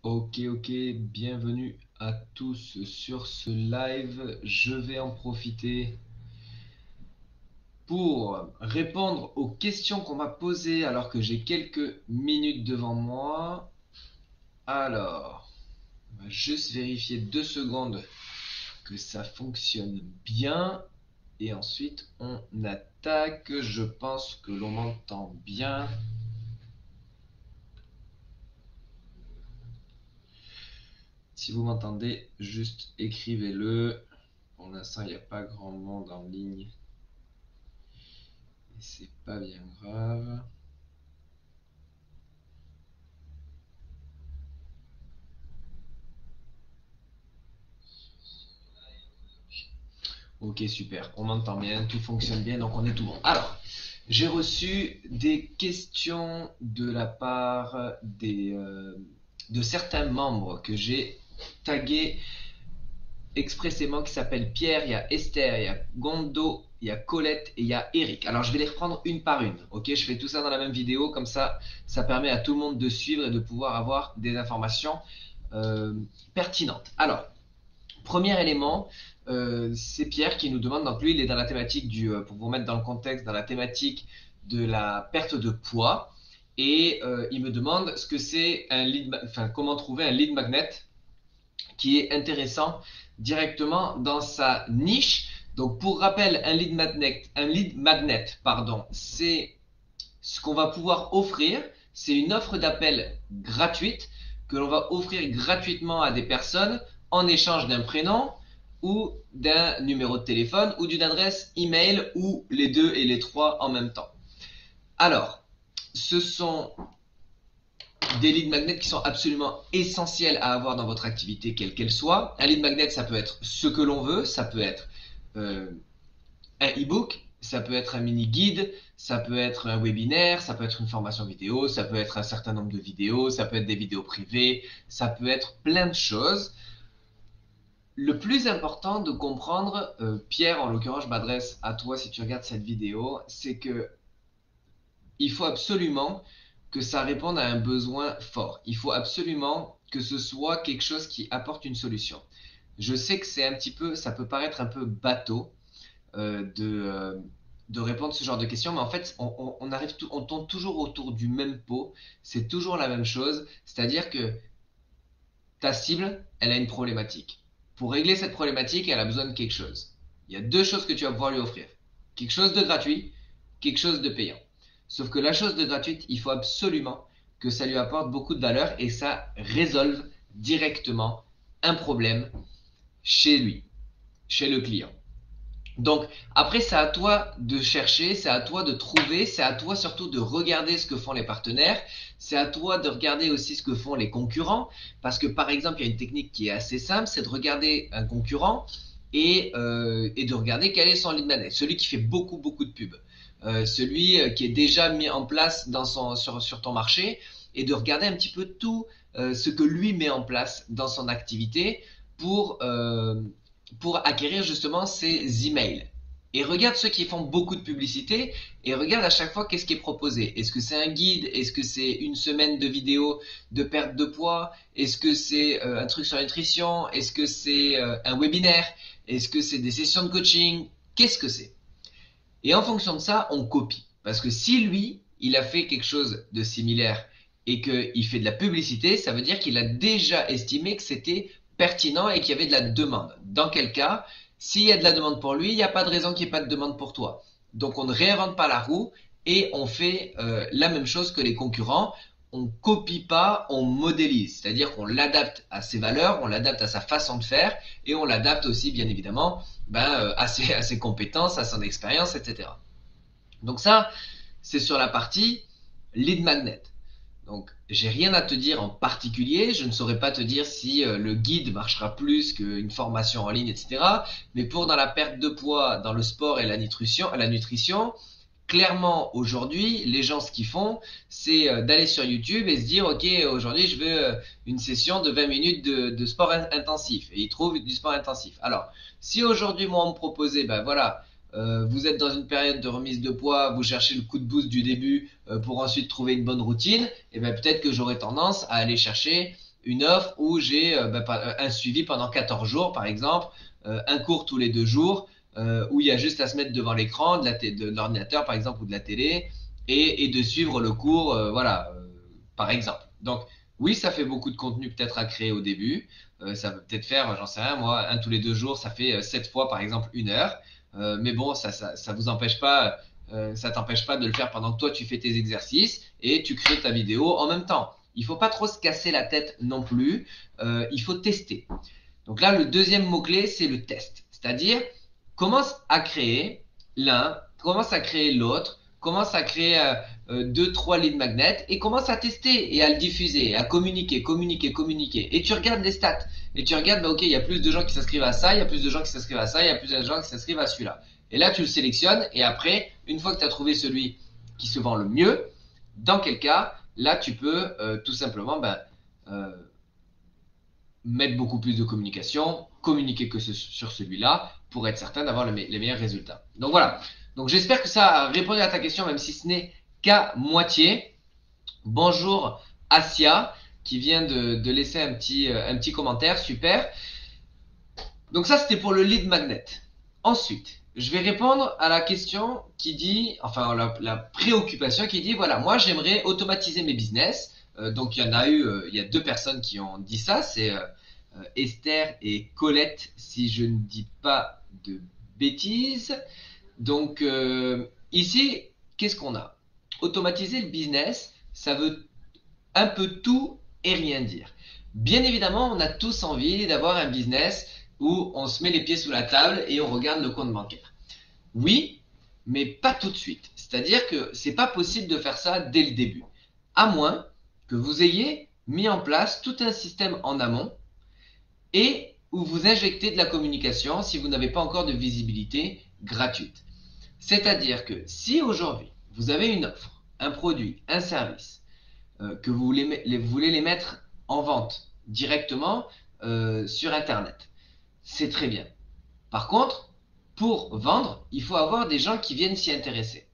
Ok, bienvenue à tous sur ce live. Je vais en profiter pour répondre aux questions qu'on m'a posées alors que j'ai quelques minutes devant moi. Alors, on va juste vérifier 2 secondes que ça fonctionne bien et ensuite on attaque. Je pense que l'on m'entend bien. Si vous m'entendez, juste écrivez-le. Pour l'instant, il n'y a pas grand monde en ligne. Et c'est pas bien grave. Ok, super. On m'entend bien, tout fonctionne bien, donc on est tout bon. Alors, j'ai reçu des questions de la part de certains membres que j'ai tagués expressément qui s'appellent Pierre, il y a Esther, il y a Gondo, il y a Colette et il y a Eric. Alors je vais les reprendre une par une, ok? Je fais tout ça dans la même vidéo, comme ça permet à tout le monde de suivre et de pouvoir avoir des informations euh, pertinentes. Alors, premier élément, c'est Pierre qui nous demande, donc lui il est dans la thématique pour vous mettre dans le contexte, dans la thématique de la perte de poids, et il me demande ce que c'est comment trouver un lead magnet qui est intéressant directement dans sa niche. Donc pour rappel, un lead magnet, pardon, c'est ce qu'on va pouvoir offrir, c'est une offre d'appel gratuite que l'on va offrir gratuitement à des personnes en échange d'un prénom ou d'un numéro de téléphone ou d'une adresse email ou les deux et les trois en même temps. Alors, ce sont des lead magnets qui sont absolument essentiels à avoir dans votre activité, quelle qu'elle soit. Un lead magnet, ça peut être ce que l'on veut, ça peut être euh, un e-book, ça peut être un mini-guide, ça peut être un webinaire, ça peut être une formation vidéo, ça peut être un certain nombre de vidéos, ça peut être des vidéos privées, ça peut être plein de choses. Le plus important de comprendre, Pierre, en l'occurrence, je m'adresse à toi si tu regardes cette vidéo, c'est que il faut absolument que ça réponde à un besoin fort. Il faut absolument que ce soit quelque chose qui apporte une solution. Je sais que ça peut paraître un peu bateau euh, de, euh, de répondre à ce genre de questions, mais en fait, on tourne toujours autour du même pot. C'est toujours la même chose, c'est-à-dire que ta cible, elle a une problématique. Pour régler cette problématique, elle a besoin de quelque chose. Il y a 2 choses que tu vas pouvoir lui offrir. Quelque chose de gratuit, quelque chose de payant. Sauf que la chose de gratuite, il faut absolument que ça lui apporte beaucoup de valeur et ça résolve directement un problème chez lui, chez le client. Donc après, c'est à toi de chercher, c'est à toi de trouver, c'est à toi surtout de regarder ce que font les partenaires, c'est à toi de regarder aussi ce que font les concurrents, parce que par exemple, il y a une technique qui est assez simple, c'est de regarder un concurrent et de regarder quel est son lead magnet, celui qui fait beaucoup de pubs, celui qui est déjà mis en place sur ton marché, et de regarder un petit peu tout ce que lui met en place dans son activité pour... euh, pour acquérir justement ces emails. Et regarde ceux qui font beaucoup de publicité et regarde à chaque fois qu'est-ce qui est proposé. Est-ce que c'est un guide? Est-ce que c'est une semaine de vidéos de perte de poids? Est-ce que c'est un truc sur la nutrition? Est-ce que c'est un webinaire? Est-ce que c'est des sessions de coaching? Qu'est-ce que c'est? Et en fonction de ça, on copie. Parce que si lui, il a fait quelque chose de similaire et qu'il fait de la publicité, ça veut dire qu'il a déjà estimé que c'était pertinent et qu'il y avait de la demande. Dans quel cas, s'il y a de la demande pour lui, il n'y a pas de raison qu'il n'y ait pas de demande pour toi. Donc on ne réinvente pas la roue et on fait la même chose que les concurrents. On copie pas, on modélise. C'est-à-dire qu'on l'adapte à ses valeurs, on l'adapte à sa façon de faire et on l'adapte aussi, bien évidemment, à ses compétences, à son expérience, etc. Donc ça, c'est sur la partie lead magnet. Donc, j'ai rien à te dire en particulier. Je ne saurais pas te dire si le guide marchera plus qu'une formation en ligne, etc. Mais pour dans la perte de poids, dans le sport et la nutrition, clairement aujourd'hui, les gens ce qu'ils font, c'est d'aller sur YouTube et se dire, ok, aujourd'hui je veux une session de 20 minutes de sport intensif. Et ils trouvent du sport intensif. Alors, si aujourd'hui moi on me proposait, ben voilà, vous êtes dans une période de remise de poids, vous cherchez le coup de boost du début pour ensuite trouver une bonne routine, et ben peut-être que j'aurais tendance à aller chercher une offre où j'ai un suivi pendant 14 jours, par exemple, un cours tous les 2 jours, où il y a juste à se mettre devant l'écran de l'ordinateur, par exemple, ou de la télé, et de suivre le cours, voilà, par exemple. Donc, oui, ça fait beaucoup de contenu peut-être à créer au début. Ça peut peut-être faire, j'en sais rien, moi, un tous les 2 jours, ça fait 7 fois, par exemple, 1 heure. Mais bon, ça vous empêche pas, ça t'empêche pas de le faire pendant que toi tu fais tes exercices et tu crées ta vidéo en même temps. Il faut pas trop se casser la tête non plus. Il faut tester. Donc là, le deuxième mot-clé, c'est le test. C'est-à-dire, commence à créer l'un, commence à créer l'autre, commence à créer 2, 3 lead magnets et commence à tester et à le diffuser, à communiquer. Et tu regardes les stats. Et tu regardes, ok, il y a plus de gens qui s'inscrivent à ça, il y a plus de gens qui s'inscrivent à ça, il y a plus de gens qui s'inscrivent à celui-là. Et là, tu le sélectionnes et après, une fois que tu as trouvé celui qui se vend le mieux, dans quel cas, là, tu peux tout simplement mettre beaucoup plus de communication, communiquer que sur celui-là pour être certain d'avoir les meilleurs résultats. Donc voilà. Donc j'espère que ça a répondu à ta question, même si ce n'est qu'à moitié. Bonjour Asia qui vient de laisser un petit commentaire, super. Donc ça c'était pour le lead magnet. Ensuite, je vais répondre à la question qui dit, enfin la préoccupation qui dit, voilà, moi j'aimerais automatiser mes business. Donc il y en a eu, il y a 2 personnes qui ont dit ça, c'est Esther et Colette, si je ne dis pas de bêtises. Donc ici, qu'est-ce qu'on a? Automatiser le business, ça veut un peu tout et rien dire. Bien évidemment, on a tous envie d'avoir un business où on se met les pieds sous la table et on regarde le compte bancaire. Oui, mais pas tout de suite. C'est-à-dire que c'est pas possible de faire ça dès le début. À moins que vous ayez mis en place tout un système en amont et où vous injectez de la communication si vous n'avez pas encore de visibilité gratuite. C'est-à-dire que si aujourd'hui vous avez une offre, un produit, un service, que vous voulez les mettre en vente directement sur Internet, c'est très bien. Par contre, pour vendre, il faut avoir des gens qui viennent s'y intéresser.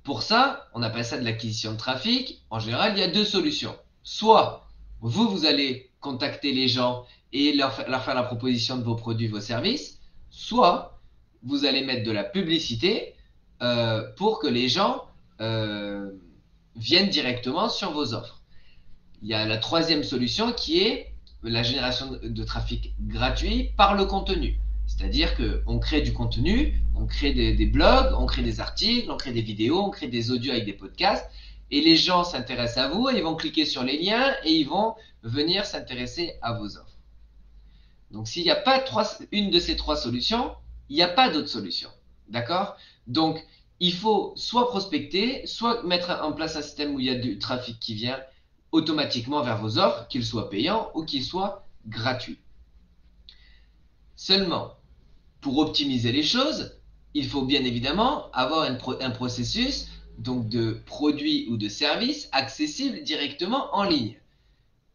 Pour ça, on appelle ça de l'acquisition de trafic. En général, il y a 2 solutions. Soit vous allez contacter les gens et leur faire la proposition de vos produits, vos services, soit vous allez mettre de la publicité pour que les gens viennent directement sur vos offres. Il y a la 3e solution qui est la génération de trafic gratuit par le contenu. C'est-à-dire qu'on crée du contenu, on crée des blogs, on crée des articles, on crée des vidéos, on crée des audios avec des podcasts, et les gens s'intéressent à vous, et ils vont cliquer sur les liens et ils vont venir s'intéresser à vos offres. Donc s'il n'y a pas une de ces 3 solutions, il n'y a pas d'autre solution. D'accord? Donc il faut soit prospecter, soit mettre en place un système où il y a du trafic qui vient automatiquement vers vos offres, qu'il soit payant ou qu'il soit gratuit. Seulement, pour optimiser les choses, il faut bien évidemment avoir un processus donc de produits ou de services accessibles directement en ligne.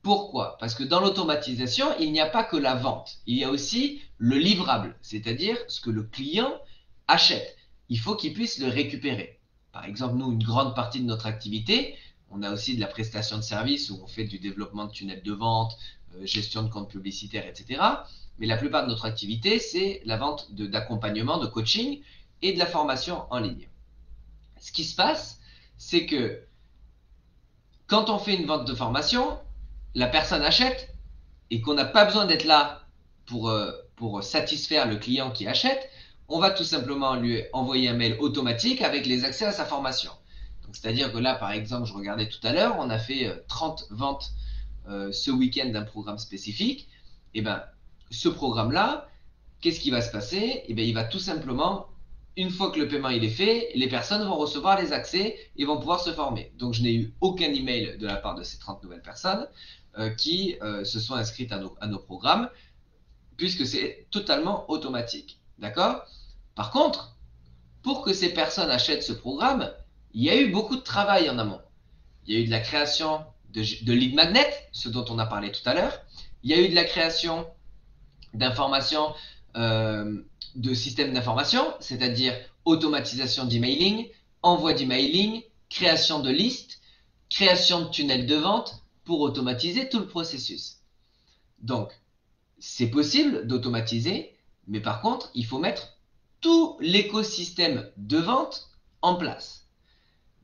Pourquoi? Parce que dans l'automatisation, il n'y a pas que la vente, il y a aussi le livrable, c'est-à-dire ce que le client achète. Il faut qu'il puisse le récupérer. Par exemple, nous, une grande partie de notre activité, on a aussi de la prestation de services où on fait du développement de tunnels de vente, gestion de comptes publicitaires, etc. Mais la plupart de notre activité, c'est la vente d'accompagnement, de coaching et de la formation en ligne. Ce qui se passe, c'est que quand on fait une vente de formation, la personne achète et qu'on n'a pas besoin d'être là pour satisfaire le client qui achète, on va tout simplement lui envoyer un mail automatique avec les accès à sa formation. C'est-à-dire que là, par exemple, je regardais tout à l'heure, on a fait 30 ventes ce week-end d'un programme spécifique. Et bien, ce programme-là, qu'est-ce qui va se passer? Et bien, il va tout simplement, une fois que le paiement il est fait, les personnes vont recevoir les accès et vont pouvoir se former. Donc, je n'ai eu aucun email de la part de ces 30 nouvelles personnes qui se sont inscrites à nos programmes, puisque c'est totalement automatique. D'accord? Par contre, pour que ces personnes achètent ce programme, il y a eu beaucoup de travail en amont. Il y a eu de la création de lead magnet, ce dont on a parlé tout à l'heure. Il y a eu de la création d'informations, de systèmes d'information, c'est-à-dire automatisation d'emailing, envoi d'emailing, création de listes, création de tunnels de vente, pour automatiser tout le processus. Donc, c'est possible d'automatiser, mais par contre, il faut mettre tout l'écosystème de vente en place.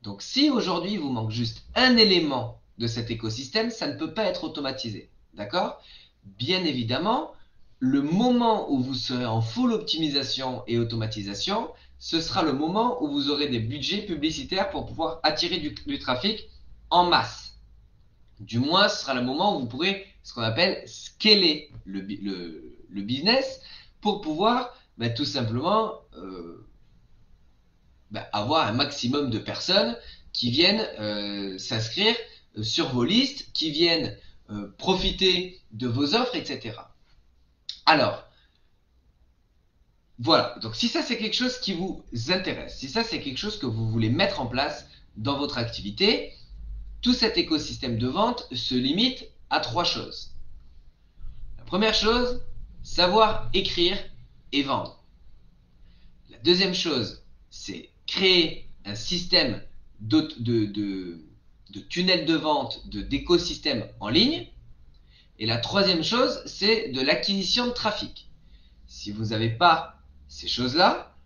Donc, si aujourd'hui, il vous manque juste un élément de cet écosystème, ça ne peut pas être automatisé. D'accord? Bien évidemment, le moment où vous serez en full optimisation et automatisation, ce sera le moment où vous aurez des budgets publicitaires pour pouvoir attirer du trafic en masse. Du moins, ce sera le moment où vous pourrez, ce qu'on appelle, scaler le business pour pouvoir tout simplement avoir un maximum de personnes qui viennent s'inscrire sur vos listes, qui viennent profiter de vos offres, etc. Alors, voilà. Donc, si ça c'est quelque chose qui vous intéresse, si ça c'est quelque chose que vous voulez mettre en place dans votre activité, tout cet écosystème de vente se limite à 3 choses. La première chose, savoir écrire et vendre. La deuxième chose, c'est créer un système de tunnel de vente, d'écosystème en ligne. Et la troisième chose, c'est de l'acquisition de trafic. Si vous n'avez pas ces choses-là,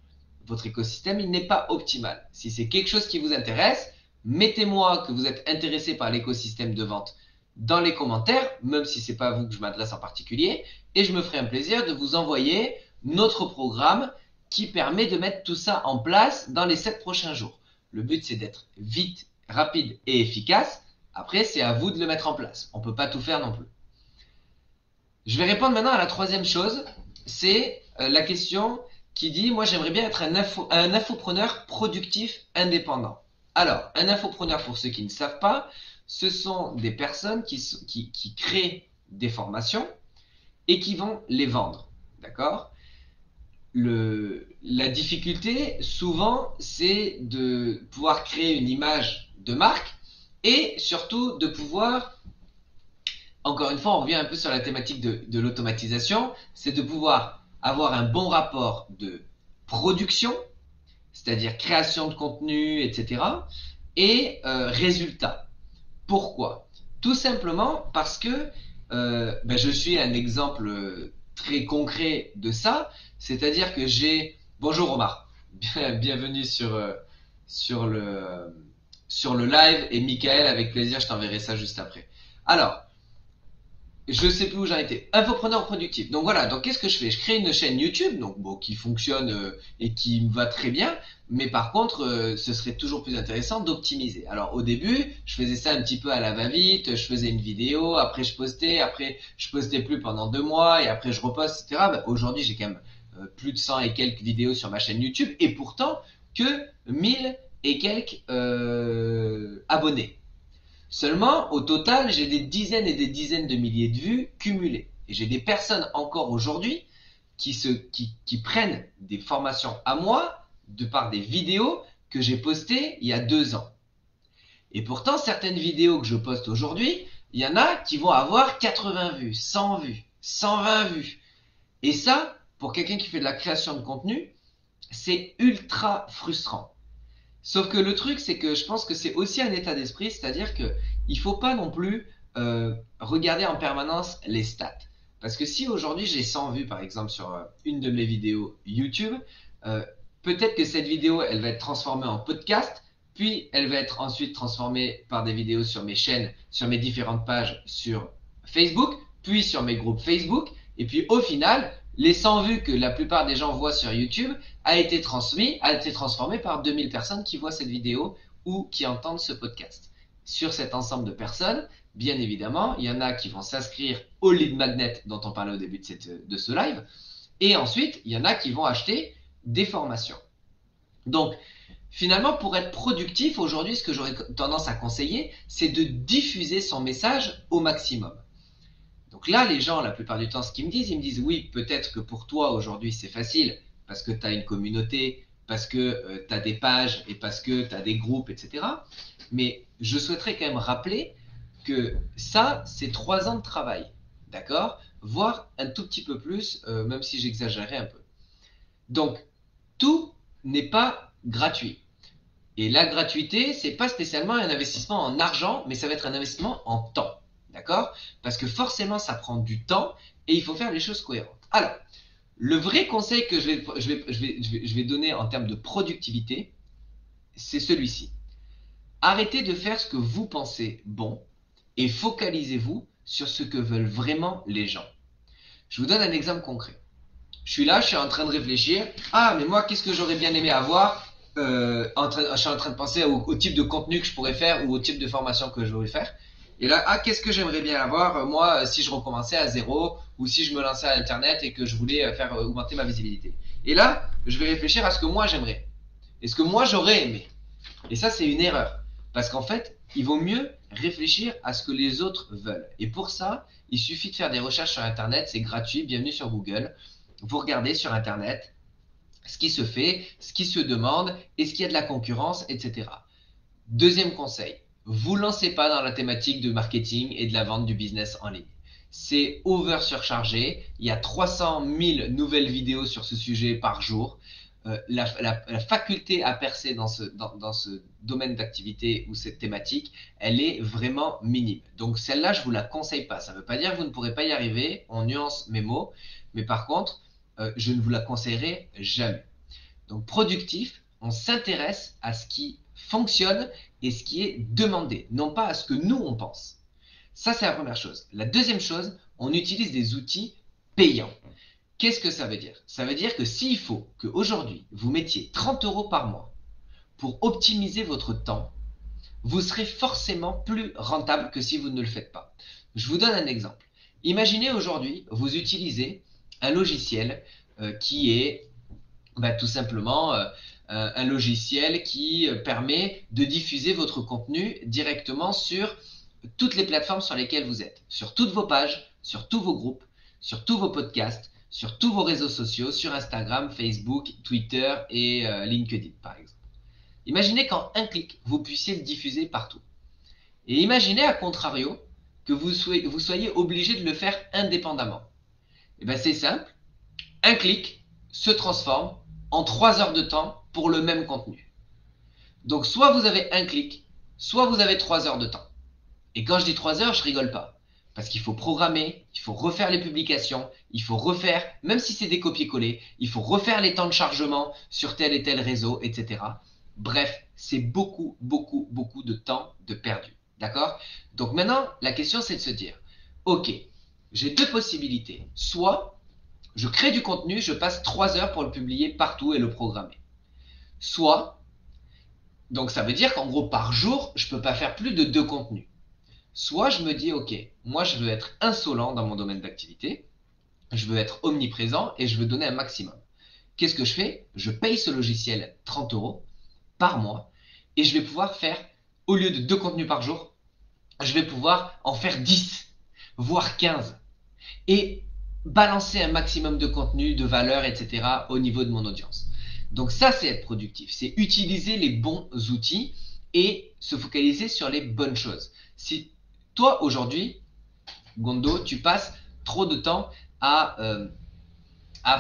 votre écosystème il n'est pas optimal. Si c'est quelque chose qui vous intéresse, mettez-moi que vous êtes intéressé par l'écosystème de vente dans les commentaires, même si ce n'est pas à vous que je m'adresse en particulier, et je me ferai un plaisir de vous envoyer notre programme qui permet de mettre tout ça en place dans les 7 prochains jours. Le but, c'est d'être vite, rapide et efficace. Après, c'est à vous de le mettre en place. On ne peut pas tout faire non plus. Je vais répondre maintenant à la troisième chose. C'est la question qui dit, moi j'aimerais bien être un infopreneur productif indépendant. Alors, un infopreneur, pour ceux qui ne savent pas, ce sont des personnes qui créent des formations et qui vont les vendre. D'accord ? La difficulté, souvent, c'est de pouvoir créer une image de marque et surtout de pouvoir, encore une fois, on revient un peu sur la thématique de l'automatisation, c'est de pouvoir avoir un bon rapport de production, c'est-à-dire création de contenu, etc., et résultat. Pourquoi? Tout simplement parce que je suis un exemple très concret de ça, c'est-à-dire que j'ai... Bonjour Omar, bienvenue sur le live, et Michael, avec plaisir, je t'enverrai ça juste après. Alors, je sais plus où j'en étais. Infopreneur productif. Donc voilà, donc qu'est-ce que je fais? Je crée une chaîne YouTube, donc bon, qui fonctionne et qui me va très bien, mais par contre, ce serait toujours plus intéressant d'optimiser. Alors au début, je faisais ça un petit peu à la va-vite, je faisais une vidéo, après je postais plus pendant 2 mois, et après je reposte, etc. Aujourd'hui, j'ai quand même plus de 100 et quelques vidéos sur ma chaîne YouTube, et pourtant que 1000 et quelques abonnés. Seulement, au total, j'ai des dizaines et des dizaines de milliers de vues cumulées. Et j'ai des personnes encore aujourd'hui qui prennent des formations à moi de par des vidéos que j'ai postées il y a 2 ans. Et pourtant, certaines vidéos que je poste aujourd'hui, il y en a qui vont avoir 80 vues, 100 vues, 120 vues. Et ça, pour quelqu'un qui fait de la création de contenu, c'est ultra frustrant. Sauf que le truc, c'est que je pense que c'est aussi un état d'esprit, c'est-à-dire qu'il ne faut pas non plus regarder en permanence les stats. Parce que si aujourd'hui j'ai 100 vues, par exemple, sur une de mes vidéos YouTube, peut-être que cette vidéo, elle va être transformée en podcast, puis elle va être ensuite transformée par des vidéos sur mes chaînes, sur mes différentes pages sur Facebook, puis sur mes groupes Facebook, et puis au final, les 100 vues que la plupart des gens voient sur YouTube a été transformé par 2000 personnes qui voient cette vidéo ou qui entendent ce podcast. Sur cet ensemble de personnes, bien évidemment, il y en a qui vont s'inscrire au lead magnet dont on parlait au début de ce live, et ensuite, il y en a qui vont acheter des formations. Donc, finalement, pour être productif, aujourd'hui, ce que j'aurais tendance à conseiller, c'est de diffuser son message au maximum. Donc là, les gens, la plupart du temps, ce qu'ils me disent, ils me disent oui, peut-être que pour toi aujourd'hui c'est facile parce que tu as une communauté, parce que tu as des pages et parce que tu as des groupes, etc. Mais je souhaiterais quand même rappeler que ça, c'est 3 ans de travail, d'accord? Voire un tout petit peu plus, même si j'exagérais un peu. Donc, tout n'est pas gratuit. Et la gratuité, c'est pas spécialement un investissement en argent, mais ça va être un investissement en temps. Parce que forcément, ça prend du temps et il faut faire les choses cohérentes. Alors, le vrai conseil que je vais donner en termes de productivité, c'est celui-ci. Arrêtez de faire ce que vous pensez bon et focalisez-vous sur ce que veulent vraiment les gens. Je vous donne un exemple concret. Je suis là, je suis en train de réfléchir. Ah, mais moi, qu'est-ce que j'aurais bien aimé avoir je suis en train de penser au type de contenu que je pourrais faire ou au type de formation que je voudrais faire. Et là, ah, qu'est-ce que j'aimerais bien avoir, moi, si je recommençais à zéro ou si je me lançais à Internet et que je voulais faire augmenter ma visibilité. Et là, je vais réfléchir à ce que moi j'aimerais et ce que moi j'aurais aimé. Et ça, c'est une erreur. Parce qu'en fait, il vaut mieux réfléchir à ce que les autres veulent. Et pour ça, il suffit de faire des recherches sur Internet, c'est gratuit, bienvenue sur Google. Vous regardez sur Internet ce qui se fait, ce qui se demande, est-ce qu'il y a de la concurrence, etc. Deuxième conseil, vous lancez pas dans la thématique de marketing et de la vente du business en ligne. C'est over surchargé, il y a 300 000 nouvelles vidéos sur ce sujet par jour. La faculté à percer dans ce domaine d'activité ou cette thématique, elle est vraiment minime. Donc celle-là, je ne vous la conseille pas. Ça ne veut pas dire que vous ne pourrez pas y arriver, on nuance mes mots, mais par contre, je ne vous la conseillerai jamais. Donc productif, on s'intéresse à ce qui fonctionne et ce qui est demandé, non pas à ce que nous on pense. Ça, c'est la première chose. La deuxième chose, on utilise des outils payants. Qu'est-ce que ça veut dire? Ça veut dire que s'il faut qu'aujourd'hui, vous mettiez 30 € par mois pour optimiser votre temps, vous serez forcément plus rentable que si vous ne le faites pas. Je vous donne un exemple. Imaginez aujourd'hui, vous utilisez un logiciel qui est tout simplement un logiciel qui permet de diffuser votre contenu directement sur toutes les plateformes sur lesquelles vous êtes, sur toutes vos pages, sur tous vos groupes, sur tous vos podcasts, sur tous vos réseaux sociaux, sur Instagram, Facebook, Twitter et LinkedIn par exemple. Imaginez qu'en un clic, vous puissiez le diffuser partout. Et imaginez à contrario que vous soyez obligé de le faire indépendamment. Et bien c'est simple, un clic se transforme en 3 heures de temps pour le même contenu. Donc soit vous avez un clic, soit vous avez 3 heures de temps. Et quand je dis 3 heures, je rigole pas. Parce qu'il faut programmer, il faut refaire les publications, il faut refaire, même si c'est des copier-coller, il faut refaire les temps de chargement sur tel et tel réseau, etc. Bref, c'est beaucoup, beaucoup, beaucoup de temps de perdu. D'accord? Donc maintenant, la question c'est de se dire, ok, j'ai deux possibilités. Soit je crée du contenu, je passe 3 heures pour le publier partout et le programmer. Soit, donc ça veut dire qu'en gros par jour, je ne peux pas faire plus de 2 contenus. Soit je me dis, ok, moi je veux être insolent dans mon domaine d'activité, je veux être omniprésent et je veux donner un maximum. Qu'est-ce que je fais? Je paye ce logiciel 30 € par mois et je vais pouvoir faire, au lieu de 2 contenus par jour, je vais pouvoir en faire 10, voire 15. Et balancer un maximum de contenu, de valeur, etc. au niveau de mon audience. Donc ça, c'est être productif. C'est utiliser les bons outils et se focaliser sur les bonnes choses. Si toi, aujourd'hui, Gondo, tu passes trop de temps à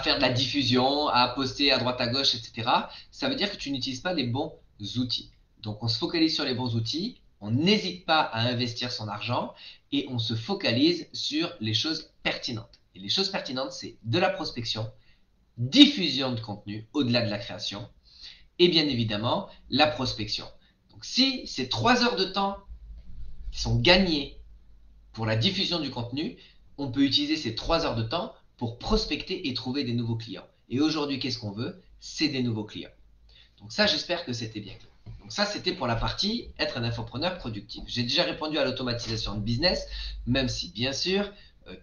faire de la diffusion, à poster à droite à gauche, etc., ça veut dire que tu n'utilises pas les bons outils. Donc on se focalise sur les bons outils, on n'hésite pas à investir son argent et on se focalise sur les choses pertinentes. Et les choses pertinentes, c'est de la prospection, diffusion de contenu au-delà de la création et bien évidemment la prospection. Donc si ces 3 heures de temps qui sont gagnées pour la diffusion du contenu, on peut utiliser ces 3 heures de temps pour prospecter et trouver des nouveaux clients. Et aujourd'hui, qu'est-ce qu'on veut? C'est des nouveaux clients. Donc ça, j'espère que c'était bien clair. Donc ça, c'était pour la partie être un infopreneur productif. J'ai déjà répondu à l'automatisation de business, même si bien sûr,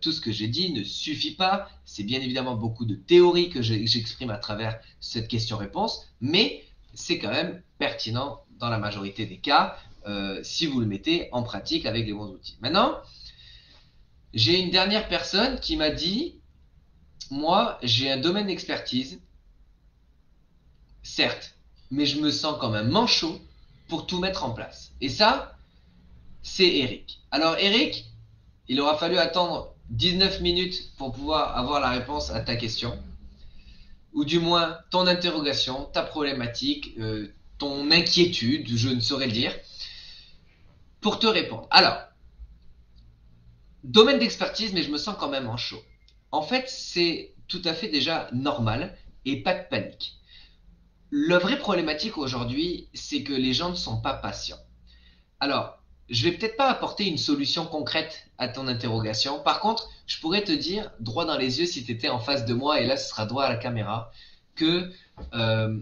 tout ce que j'ai dit ne suffit pas. C'est bien évidemment beaucoup de théorie que j'exprime à travers cette question-réponse, mais c'est quand même pertinent dans la majorité des cas si vous le mettez en pratique avec les bons outils. Maintenant, j'ai une dernière personne qui m'a dit, moi, j'ai un domaine d'expertise, certes, mais je me sens comme un manchot pour tout mettre en place. Et ça, c'est Eric. Alors Eric, il aura fallu attendre 19 minutes pour pouvoir avoir la réponse à ta question, ou du moins ton interrogation, ta problématique, ton inquiétude, je ne saurais le dire, pour te répondre. Alors, Domaine d'expertise, mais je me sens quand même en chaud. En fait, c'est tout à fait déjà normal et pas de panique. La vraie problématique aujourd'hui, c'est que les gens ne sont pas patients. Alors, je vais peut-être pas apporter une solution concrète à ton interrogation. Par contre, je pourrais te dire droit dans les yeux si tu étais en face de moi, et là ce sera droit à la caméra, que euh,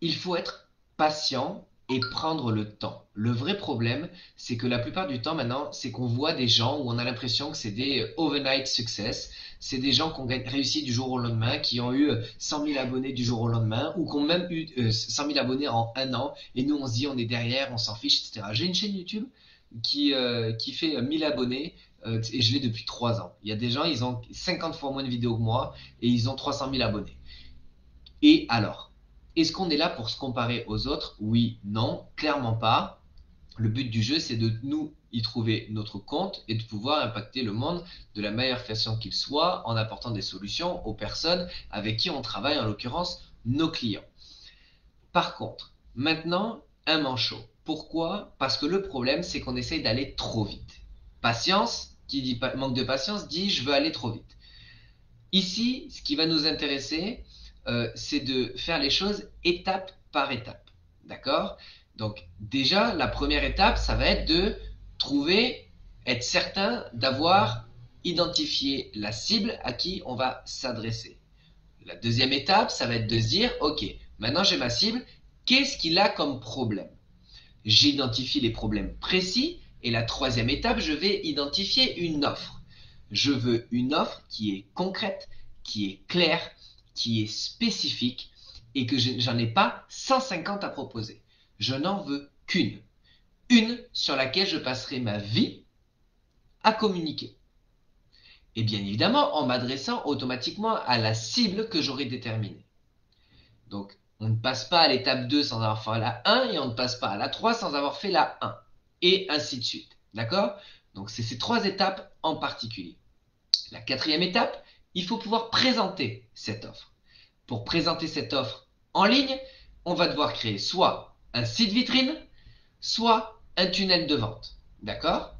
il faut être patient et prendre le temps. Le vrai problème, c'est que la plupart du temps maintenant, c'est qu'on voit des gens où on a l'impression que c'est des overnight success. C'est des gens qui ont réussi du jour au lendemain, qui ont eu 100 000 abonnés du jour au lendemain, ou qui ont même eu 100 000 abonnés en un an. Et nous, on se dit, on est derrière, on s'en fiche, etc. J'ai une chaîne YouTube qui fait 1000 abonnés et je l'ai depuis 3 ans. Il y a des gens, ils ont 50 fois moins de vidéos que moi et ils ont 300 000 abonnés. Et alors, est-ce qu'on est là pour se comparer aux autres? Oui, non, clairement pas. Le but du jeu, c'est de nous y trouver notre compte et de pouvoir impacter le monde de la meilleure façon qu'il soit en apportant des solutions aux personnes avec qui on travaille, en l'occurrence nos clients. Par contre, maintenant, un manchot. Pourquoi? Parce que le problème, c'est qu'on essaye d'aller trop vite. Patience, qui dit manque de patience, dit je veux aller trop vite. Ici, ce qui va nous intéresser, c'est de faire les choses étape par étape. D'accord? Donc déjà, la première étape, ça va être de trouver, être certain d'avoir identifié la cible à qui on va s'adresser. La deuxième étape, ça va être de se dire, ok, maintenant j'ai ma cible, qu'est-ce qu'il a comme problème? J'identifie les problèmes précis et la troisième étape, je vais identifier une offre. Je veux une offre qui est concrète, qui est claire, qui est spécifique et que j'en ai pas 150 à proposer. Je n'en veux qu'une. Une sur laquelle je passerai ma vie à communiquer. Et bien évidemment en m'adressant automatiquement à la cible que j'aurai déterminée. Donc on ne passe pas à l'étape 2 sans avoir fait la 1 et on ne passe pas à la 3 sans avoir fait la 1. Et ainsi de suite. D'accord? Donc c'est ces trois étapes en particulier. La quatrième étape, il faut pouvoir présenter cette offre. Pour présenter cette offre en ligne, on va devoir créer soit un site vitrine, soit un tunnel de vente. D'accord?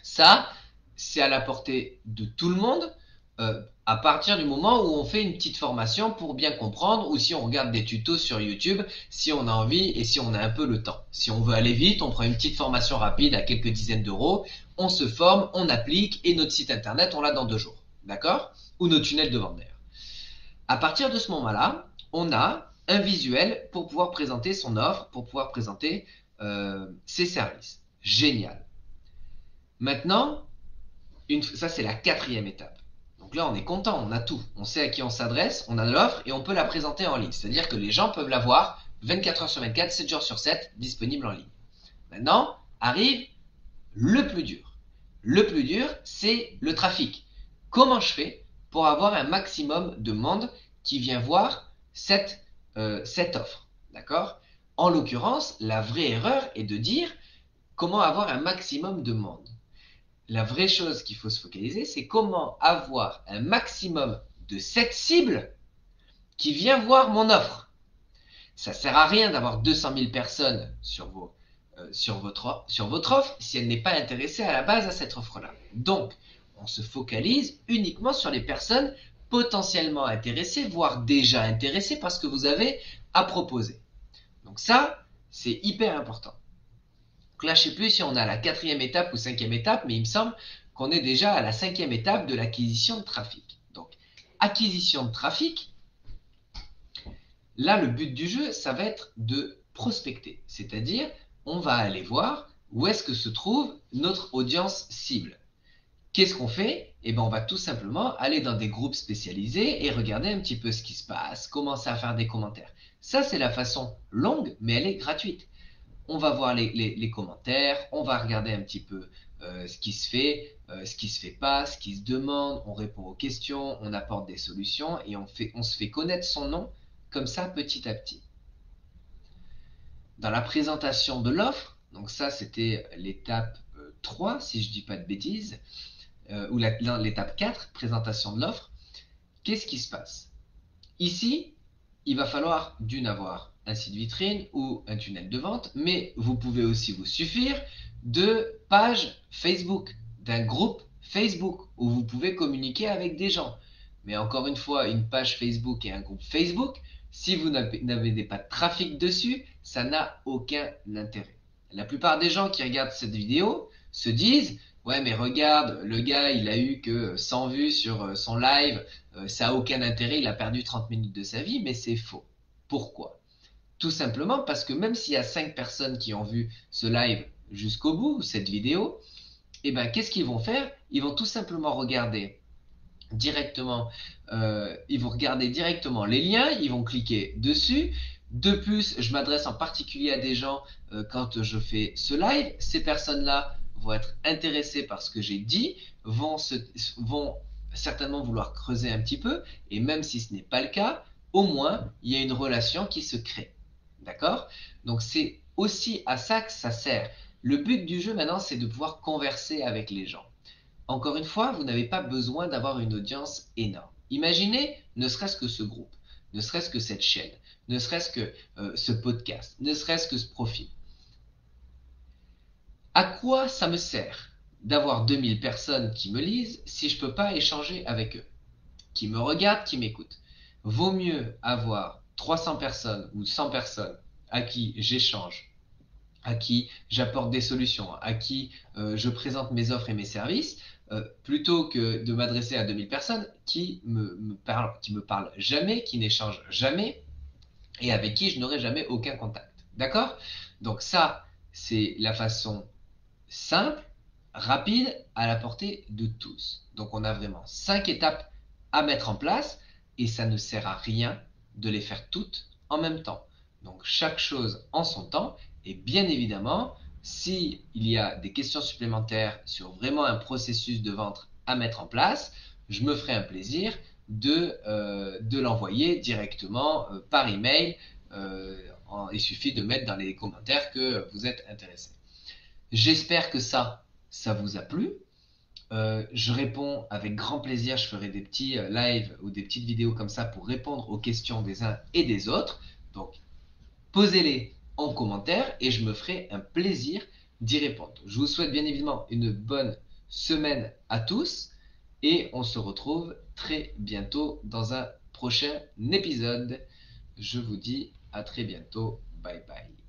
Ça, c'est à la portée de tout le monde à partir du moment où on fait une petite formation pour bien comprendre ou si on regarde des tutos sur YouTube, si on a envie et si on a un peu le temps. Si on veut aller vite, on prend une petite formation rapide à quelques dizaines d'euros, on se forme, on applique et notre site internet, on l'a dans 2 jours. D'accord? Ou nos tunnels de vente d'ailleurs. À partir de ce moment-là, on a un visuel pour pouvoir présenter son offre, pour pouvoir présenter ses services. Génial. Maintenant, ça c'est la quatrième étape. Donc là, on est content, on a tout. On sait à qui on s'adresse, on a l'offre et on peut la présenter en ligne. C'est-à-dire que les gens peuvent la voir 24 heures sur 24, 7 jours sur 7, disponible en ligne. Maintenant, arrive le plus dur. Le plus dur, c'est le trafic. Comment je fais pour avoir un maximum de monde qui vient voir cette offre? D'accord? En l'occurrence, la vraie erreur est de dire comment avoir un maximum de monde. La vraie chose qu'il faut se focaliser, c'est comment avoir un maximum de cette cible qui vient voir mon offre. Ça ne sert à rien d'avoir 200 000 personnes sur votre offre si elle n'est pas intéressée à la base à cette offre-là. Donc, on se focalise uniquement sur les personnes potentiellement intéressées, voire déjà intéressées par ce que vous avez à proposer. Donc ça, c'est hyper important. Donc là, je ne sais plus si on est à la quatrième étape ou cinquième étape, mais il me semble qu'on est déjà à la cinquième étape de l'acquisition de trafic. Donc, acquisition de trafic, là, le but du jeu, ça va être de prospecter. C'est-à-dire, on va aller voir où est-ce que se trouve notre audience cible. Qu'est-ce qu'on fait? Eh bien, on va tout simplement aller dans des groupes spécialisés et regarder un petit peu ce qui se passe, commencer à faire des commentaires. Ça, c'est la façon longue, mais elle est gratuite. On va voir les commentaires, on va regarder un petit peu ce qui se fait, ce qui se fait pas, ce qui se demande, on répond aux questions, on apporte des solutions et on se fait connaître son nom comme ça petit à petit. Dans la présentation de l'offre, donc ça c'était l'étape 3 si je ne dis pas de bêtises, ou l'étape 4, présentation de l'offre, qu'est-ce qui se passe? Ici, il va falloir d'une avoir un site vitrine ou un tunnel de vente, mais vous pouvez aussi vous suffire de pages Facebook, d'un groupe Facebook où vous pouvez communiquer avec des gens. Mais encore une fois, une page Facebook et un groupe Facebook, si vous n'avez pas de trafic dessus, ça n'a aucun intérêt. La plupart des gens qui regardent cette vidéo se disent, ouais mais regarde, le gars il a eu que 100 vues sur son live, ça a aucun intérêt, il a perdu 30 minutes de sa vie, mais c'est faux. Pourquoi? Tout simplement parce que même s'il y a 5 personnes qui ont vu ce live jusqu'au bout, cette vidéo, et ben qu'est-ce qu'ils vont faire? Ils vont tout simplement regarder directement, ils vont regarder directement les liens, ils vont cliquer dessus. De plus, je m'adresse en particulier à des gens quand je fais ce live. Ces personnes-là vont être intéressées par ce que j'ai dit, vont certainement vouloir creuser un petit peu, et même si ce n'est pas le cas, au moins il y a une relation qui se crée. D'accord? Donc c'est aussi à ça que ça sert. Le but du jeu maintenant, c'est de pouvoir converser avec les gens. Encore une fois, vous n'avez pas besoin d'avoir une audience énorme. Imaginez ne serait-ce que ce groupe, ne serait-ce que cette chaîne, ne serait-ce que ce podcast, ne serait-ce que ce profil. À quoi ça me sert d'avoir 2000 personnes qui me lisent si je ne peux pas échanger avec eux, qui me regardent, qui m'écoutent? Vaut mieux avoir 300 personnes ou 100 personnes à qui j'échange, à qui j'apporte des solutions, à qui je présente mes offres et mes services, plutôt que de m'adresser à 2000 personnes qui me parlent jamais, qui n'échangent jamais et avec qui je n'aurai jamais aucun contact. D'accord? Donc ça, c'est la façon simple, rapide, à la portée de tous. Donc on a vraiment 5 étapes à mettre en place et ça ne sert à rien de les faire toutes en même temps. Donc chaque chose en son temps, et bien évidemment, s'il y a des questions supplémentaires sur vraiment un processus de vente à mettre en place, je me ferai un plaisir de l'envoyer directement par email. Il suffit de mettre dans les commentaires que vous êtes intéressé. J'espère que ça vous a plu. Je réponds avec grand plaisir, je ferai des petits lives ou des petites vidéos comme ça pour répondre aux questions des uns et des autres. Donc, posez-les en commentaire et je me ferai un plaisir d'y répondre. Je vous souhaite bien évidemment une bonne semaine à tous et on se retrouve très bientôt dans un prochain épisode. Je vous dis à très bientôt. Bye bye.